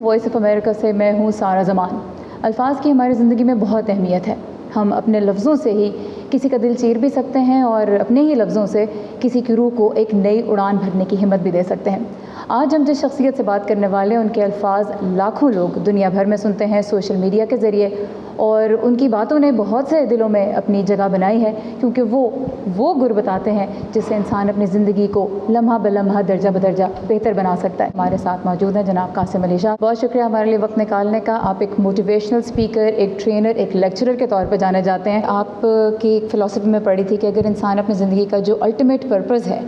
Voice of America سے میں ہوں سارا زمان۔ الفاظ کی ہماری زندگی میں بہت اہمیت ہے۔ ہم اپنے لفظوں سے ہی کسی کا دل چیر بھی سکتے ہیں اور اپنے ہی لفظوں سے کسی کی روح کو ایک نئی اڑان بھرنے کی ہمت بھی دے سکتے ہیں۔ آج ہم جس شخصیت سے بات کرنے والے ہیں ان کے الفاظ لاکھوں لوگ دنیا بھر میں سنتے ہیں سوشل میڈیا کے ذریعے، اور ان کی باتوں نے بہت سے دلوں میں اپنی جگہ بنائی ہے، کیونکہ وہ گر بتاتے ہیں جس سے انسان اپنی زندگی کو لمحہ بلمحہ درجہ بدرجہ بہتر بنا سکتا ہے۔ ہمارے ساتھ موجود ہیں جناب قاسم علی شاہ۔ بہت شکریہ ہمارے لیے وقت نکالنے کا۔ آپ ایک موٹیویشنل اسپیکر، ایک ٹرینر، ایک لیکچرر کے طور پہ جانے جاتے ہیں۔ آپ کی ایک فلسفی میں پڑھی تھی کہ اگر انسان اپنی زندگی کا جو الٹیمیٹ پرپز ہے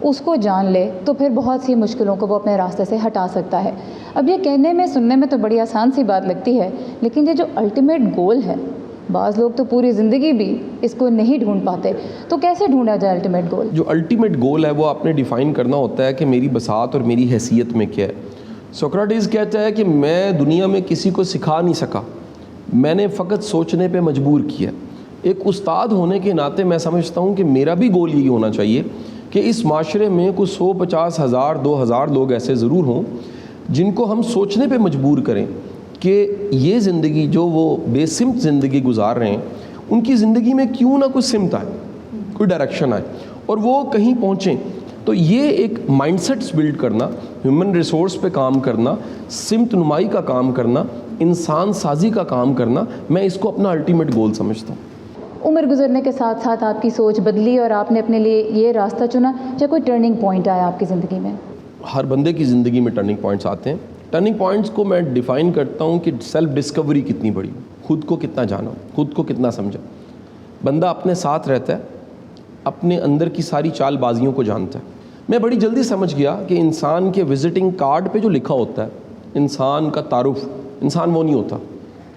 اس کو جان لے تو پھر بہت سی مشکلوں کو وہ اپنے راستے سے ہٹا سکتا ہے۔ اب یہ کہنے میں سننے میں تو بڑی آسان سی بات لگتی ہے، لیکن یہ جو الٹیمیٹ گول ہے، بعض لوگ تو پوری زندگی بھی اس کو نہیں ڈھونڈ پاتے، تو کیسے ڈھونڈا جائے الٹیمیٹ گول؟ جو الٹیمیٹ گول ہے وہ آپ نے ڈیفائن کرنا ہوتا ہے کہ میری بساط اور میری حیثیت میں کیا ہے۔ سوکراٹیس کہتا ہے کہ میں دنیا میں کسی کو سکھا نہیں سکا، میں نے فقط سوچنے پہ مجبور کیا۔ ایک استاد ہونے کے ناطے میں سمجھتا ہوں کہ میرا بھی گول یہی ہونا چاہیے کہ اس معاشرے میں کچھ 100، 50 ہزار، 2000 لوگ ایسے ضرور ہوں جن کو ہم سوچنے پہ مجبور کریں کہ یہ زندگی جو وہ بے سمت زندگی گزار رہے ہیں ان کی زندگی میں کیوں نہ کوئی سمت آئے، کوئی ڈائریکشن آئے اور وہ کہیں پہنچیں۔ تو یہ ایک مائنڈ سیٹس بلڈ کرنا، ہیومن ریسورس پہ کام کرنا، سمت نمائی کا کام کرنا، انسان سازی کا کام کرنا، میں اس کو اپنا الٹیمیٹ گول سمجھتا ہوں۔ عمر گزرنے کے ساتھ ساتھ آپ کی سوچ بدلی اور آپ نے اپنے لیے یہ راستہ چنا، یا کوئی ٹرننگ پوائنٹ آیا آپ کی زندگی میں؟ ہر بندے کی زندگی میں ٹرننگ پوائنٹس آتے ہیں۔ ٹرننگ پوائنٹس کو میں ڈیفائن کرتا ہوں کہ سیلف ڈسکوری کتنی بڑی، خود کو کتنا جانا، خود کو کتنا سمجھا۔ بندہ اپنے ساتھ رہتا ہے، اپنے اندر کی ساری چال بازیوں کو جانتا ہے۔ میں بڑی جلدی سمجھ گیا کہ انسان کے وزٹنگ کارڈ پہ جو لکھا ہوتا ہے انسان کا تعارف، انسان وہ نہیں ہوتا۔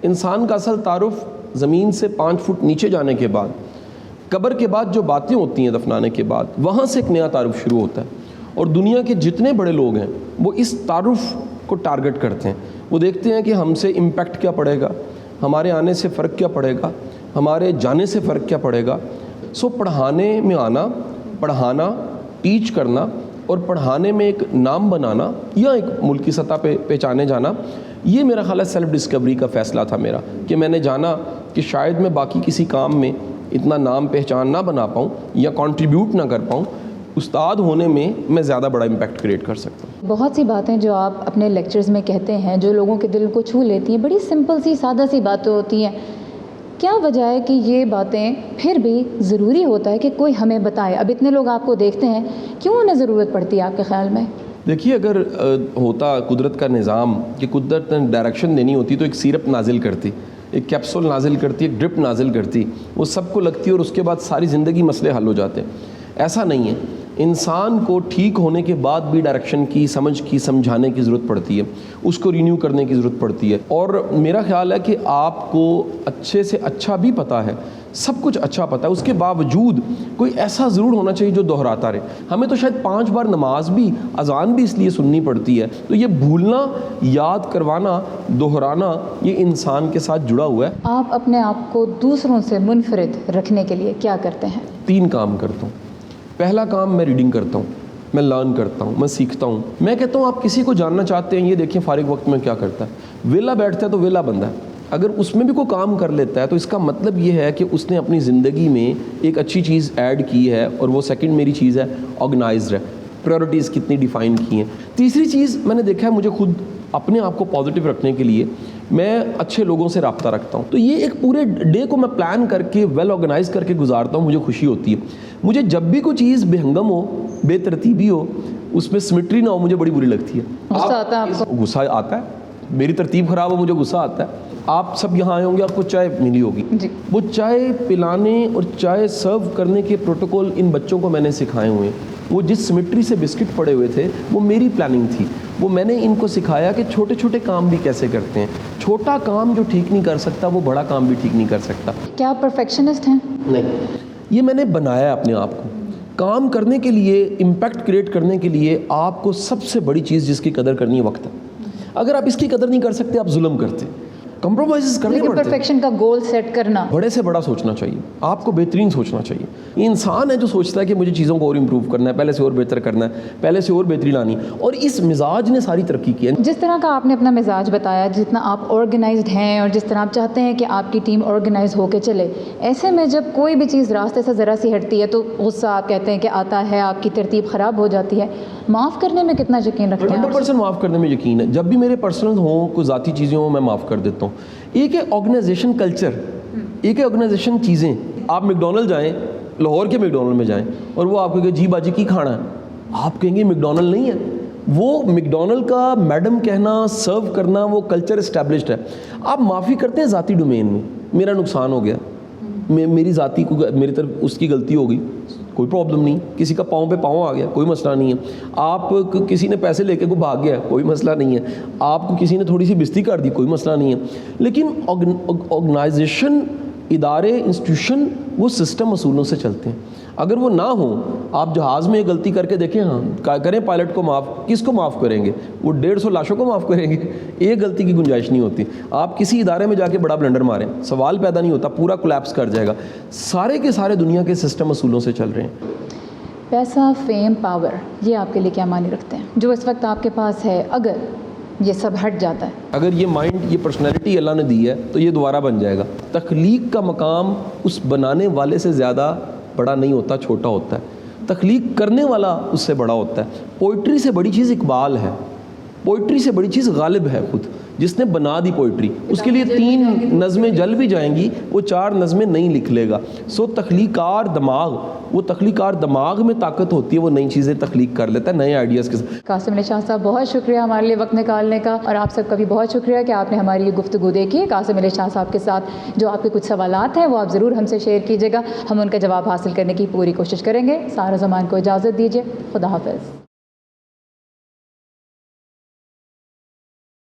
انسان کا اصل تعارف زمین سے 5 فٹ نیچے جانے کے بعد، قبر کے بعد جو باتیں ہوتی ہیں دفنانے کے بعد، وہاں سے ایک نیا تعارف شروع ہوتا ہے۔ اور دنیا کے جتنے بڑے لوگ ہیں وہ اس تعارف کو ٹارگٹ کرتے ہیں۔ وہ دیکھتے ہیں کہ ہم سے امپیکٹ کیا پڑے گا، ہمارے آنے سے فرق کیا پڑے گا، ہمارے جانے سے فرق کیا پڑے گا۔ پڑھانے میں آنا، پڑھانا، ٹیچ کرنا اور پڑھانے میں ایک نام بنانا یا ایک ملکی سطح پہ پہچانے جانا، یہ میرا خیال ہے سیلف ڈسکوری کا فیصلہ تھا میرا، کہ میں نے جانا کہ شاید میں باقی کسی کام میں اتنا نام پہچان نہ بنا پاؤں یا کنٹریبیوٹ نہ کر پاؤں، استاد ہونے میں زیادہ بڑا امپیکٹ کریٹ کر سکتا ہوں۔ بہت سی باتیں جو آپ اپنے لیکچرز میں کہتے ہیں جو لوگوں کے دل کو چھو لیتی ہیں، بڑی سمپل سی سادہ سی باتیں ہوتی ہیں، کیا وجہ ہے کہ یہ باتیں پھر بھی ضروری ہوتا ہے کہ کوئی ہمیں بتائے؟ اب اتنے لوگ آپ کو دیکھتے ہیں، کیوں انہیں ضرورت پڑتی ہے آپ کے خیال میں؟ دیکھیے، اگر ہوتا قدرت کا نظام کہ قدرت نے ڈائریکشن دینی ہوتی تو ایک سیرپ نازل کرتی، ایک کیپسول نازل کرتی، ایک ڈرپ نازل کرتی، وہ سب کو لگتی اور اس کے بعد ساری زندگی مسئلے حل ہو جاتے۔ ایسا نہیں ہے۔ انسان کو ٹھیک ہونے کے بعد بھی ڈائریکشن کی، سمجھ کی، سمجھانے کی ضرورت پڑتی ہے، اس کو رینیو کرنے کی ضرورت پڑتی ہے۔ اور میرا خیال ہے کہ آپ کو اچھے سے اچھا بھی پتہ ہے، سب کچھ اچھا پتہ ہے، اس کے باوجود کوئی ایسا ضرور ہونا چاہیے جو دہراتا رہے۔ ہمیں تو شاید 5 بار نماز بھی، اذان بھی اس لیے سننی پڑتی ہے۔ تو یہ بھولنا، یاد کروانا، دہرانا، یہ انسان کے ساتھ جڑا ہوا ہے۔ آپ اپنے آپ کو دوسروں سے منفرد رکھنے کے لیے کیا کرتے ہیں؟ 3 کام کرتا ہوں۔ پہلا کام، میں ریڈنگ کرتا ہوں، میں لرن کرتا ہوں، میں سیکھتا ہوں۔ میں کہتا ہوں آپ کسی کو جاننا چاہتے ہیں، یہ دیکھیں فارغ وقت میں کیا کرتا ہے۔ ویلا بیٹھتا ہے تو ویلا بندہ ہے، اگر اس میں بھی کوئی کام کر لیتا ہے تو اس کا مطلب یہ ہے کہ اس نے اپنی زندگی میں ایک اچھی چیز ایڈ کی ہے، اور وہ سیکنڈ میری چیز ہے، آرگنائزڈ ہے، پریورٹیز کتنی ڈیفائن کی ہیں۔ تیسری چیز میں نے دیکھا ہے، مجھے خود اپنے آپ کو پازیٹیو رکھنے کے لیے میں اچھے لوگوں سے رابطہ رکھتا ہوں۔ تو یہ ایک پورے ڈے کو میں پلان کر کے ویل آرگنائز کر کے گزارتا ہوں، مجھے خوشی ہوتی ہے۔ مجھے جب بھی کوئی چیز بے ہنگم ہو، بے ترتیبی ہو، اس میں سمیٹری نہ ہو، مجھے بڑی بری لگتی ہے۔ غصہ آتا ہے آپ کو؟ غصہ آتا ہے، میری ترتیب خراب ہو مجھے غصہ آتا ہے۔ آپ سب یہاں آئے ہوں گے، آپ کو چائے ملی ہوگی جی۔ وہ چائے پلانے اور چائے سرو کرنے کے پروٹوکول ان بچوں کو میں نے سکھائے ہوئے ہیں۔ وہ جس سمیٹری سے بسکٹ پڑے ہوئے تھے وہ میری پلاننگ تھی، وہ میں نے ان کو سکھایا کہ چھوٹے چھوٹے کام بھی کیسے کرتے ہیں۔ چھوٹا کام جو ٹھیک نہیں کر سکتا وہ بڑا کام بھی ٹھیک نہیں کر سکتا۔ کیا آپ پرفیکشنسٹ ہیں؟ نہیں، یہ میں نے بنایا اپنے آپ کو۔ کام کرنے کے لیے، امپیکٹ کریٹ کرنے کے لیے آپ کو سب سے بڑی چیز جس کی قدر کرنی ہے، وقت ہے۔ اگر آپ اس کی قدر نہیں کر سکتے، آپ ظلم کرتے۔ کمپرومائز کرنے لیکن پڑتے ہیں. پرفیکشن کا گول سیٹ کرنا بڑے سے بڑا سوچنا چاہیے, آپ کو بہترین سوچنا چاہیے. یہ انسان ہے جو سوچتا ہے کہ مجھے چیزوں کو اور امپروو کرنا ہے, پہلے سے اور بہتر کرنا ہے, پہلے سے اور بہتری لانی, اور اس مزاج نے ساری ترقی کی ہے. جس طرح کا آپ نے اپنا مزاج بتایا, جتنا آپ آرگنائزڈ ہیں اور جس طرح آپ چاہتے ہیں کہ آپ کی ٹیم آرگنائز ہو کے چلے, ایسے میں جب کوئی بھی چیز راستے سے ذرا سی ہٹتی ہے تو غصہ آپ کہتے ہیں کہ آتا ہے, آپ کی ترتیب خراب ہو جاتی ہے. معاف کرنے میں کتنا یقین رکھتے ہیں؟ 100% معاف کرنے میں یقین ہے. جب بھی میرے پرسنل ہوں, کوئی ذاتی چیزیں ہوں, میں معاف کر دیتا ہوں. ایک ہے آرگنائزیشن کلچر, ایک ہے آرگنائزیشن چیزیں. آپ میکڈونلڈ جائیں, لاہور کے میکڈونلڈ میں جائیں, اور وہ آپ کو کہ جی باجی کی کھانا ہے, آپ کہیں گے میکڈونلڈ نہیں ہے. وہ میکڈونلڈ کا میڈم کہنا, سرو کرنا, وہ کلچر اسٹیبلشڈ ہے. آپ معافی کرتے ہیں ذاتی ڈومین میں, میرا نقصان ہو گیا, میری ذاتی کو میری طرف اس کی غلطی ہو گئی, کوئی پرابلم نہیں. کسی کا پاؤں پہ پاؤں آ گیا, کوئی مسئلہ نہیں ہے. آپ کسی نے پیسے لے کے کو بھاگ گیا, کوئی مسئلہ نہیں ہے. آپ کو کسی نے تھوڑی سی بستی کر دی, کوئی مسئلہ نہیں ہے. لیکن آرگنائزیشن, ادارے, انسٹیٹیوشن, وہ سسٹم اصولوں سے چلتے ہیں. اگر وہ نہ ہوں, آپ جہاز میں غلطی کر کے دیکھیں, ہاں کریں پائلٹ کو معاف, کس کو معاف کریں گے؟ وہ 150 لاشوں کو معاف کریں گے؟ ایک غلطی کی گنجائش نہیں ہوتی. آپ کسی ادارے میں جا کے بڑا بلنڈر ماریں, سوال پیدا نہیں ہوتا, پورا کولیپس کر جائے گا. سارے کے سارے دنیا کے سسٹم اصولوں سے چل رہے ہیں. پیسہ, فیم, پاور, یہ آپ کے لیے کیا معنی رکھتے ہیں جو اس وقت آپ کے پاس ہے؟ اگر یہ سب ہٹ جاتا ہے, اگر یہ مائنڈ, یہ پرسنالٹی اللہ نے دی ہے تو یہ دوبارہ بن جائے گا. تخلیق کا مقام اس بنانے والے سے زیادہ بڑا نہیں ہوتا, چھوٹا ہوتا ہے. تخلیق کرنے والا اس سے بڑا ہوتا ہے. پوئٹری سے بڑی چیز اقبال ہے, پوئٹری سے بڑی چیز غالب ہے خود, جس نے بنا دی پوئٹری. اس کے لیے 3 نظمیں جل بھی جائیں گی, وہ 4 نظمیں نہیں لکھ لے گا. سو تخلیقار دماغ, وہ تخلیقار دماغ میں طاقت ہوتی ہے, وہ نئی چیزیں تخلیق کر لیتا ہے نئے آئیڈیاز کے ساتھ. قاسم علی شاہ صاحب, بہت شکریہ ہمارے لیے وقت نکالنے کا, اور آپ سب کا بھی بہت شکریہ کہ آپ نے ہماری یہ گفتگو دیکھی. قاسم علی شاہ صاحب کے ساتھ جو آپ کے کچھ سوالات ہیں وہ آپ ضرور ہم سے شیئر کیجیے گا, ہم ان کا جواب حاصل کرنے کی پوری کوشش کریں گے. سارا زمان کو اجازت دیجیے, خدا حافظ.